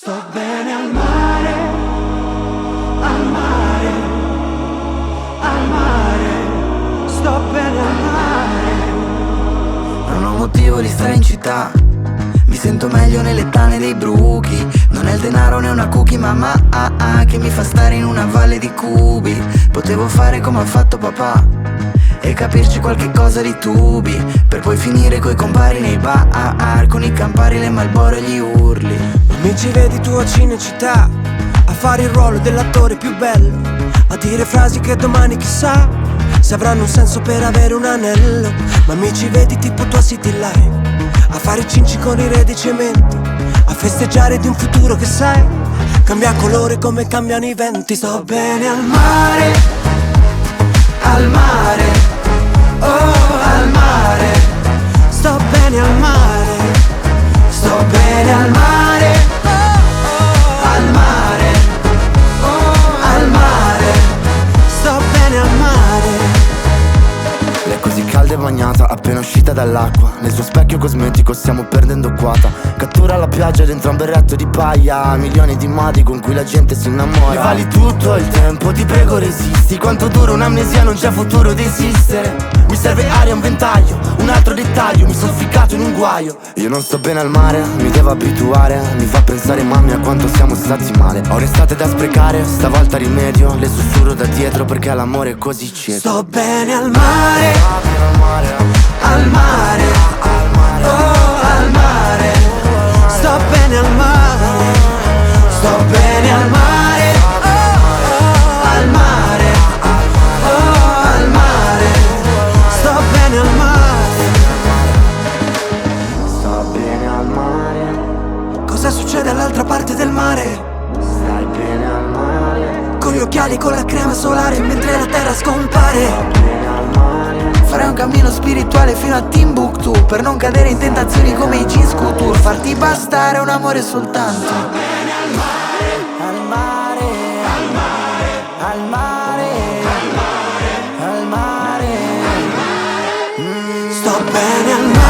Sto bene al mare, al mare, al mare, sto bene al mare. Non ho motivo di stare in città, mi sento meglio nelle tane dei bruchi. Non è il denaro né una cookie, mamma che mi fa stare in una valle di cubi. Potevo fare come ha fatto papà e capirci qualche cosa di tubi, per poi finire coi compari nei bar, con i campari, le Marlboro e gli urli. Mi ci vedi tu a Cinecittà, a fare il ruolo dell'attore più bello, a dire frasi che domani chissà se avranno un senso per avere un anello. Ma mi ci vedi tipo tua City Life, a fare i cinci con i re di cemento, a festeggiare di un futuro che sai cambia colore come cambiano i venti. Sto bene al mare, al mare, oh al mare. Sto bene al mare, sto bene al mare, oh, al mare, oh, al mare. Sto bene al mare. Lei è così calda e bagnata, appena uscita dall'acqua. Nel suo specchio cosmetico stiamo perdendo quota. Cattura la piaggia dentro un berretto di paglia, milioni di modi con cui la gente si innamora. Mi vali tutto il tempo, ti prego resisti. Quanto dura un'amnesia, non c'è futuro di esistere. Mi serve aria, un ventaglio, un altro dettaglio. Mi sono ficcato in un guaio. Io non sto bene al mare, mi devo abituare. Mi fa pensare mamma a quanto siamo stati male. Ho restate da sprecare, stavolta rimedio. Le sussurro da dietro perché l'amore è così cieco. Sto bene al mare, al mare, al mare, oh al mare. Sto bene al mare, sto bene al mare, oh al mare, oh al mare. Sto bene al mare, Sto bene al mare, cosa succede all'altra parte del mare? stai bene al mare, Con gli occhiali, con la crema solare, mentre la terra scompare. bene al mare. Farei un cammino spirituale fino a Timbuktu, per non cadere in tentazioni come i jeans couture. Farti bastare un amore soltanto. Al mare, al mare, al mare, al mare. Sto bene al mare.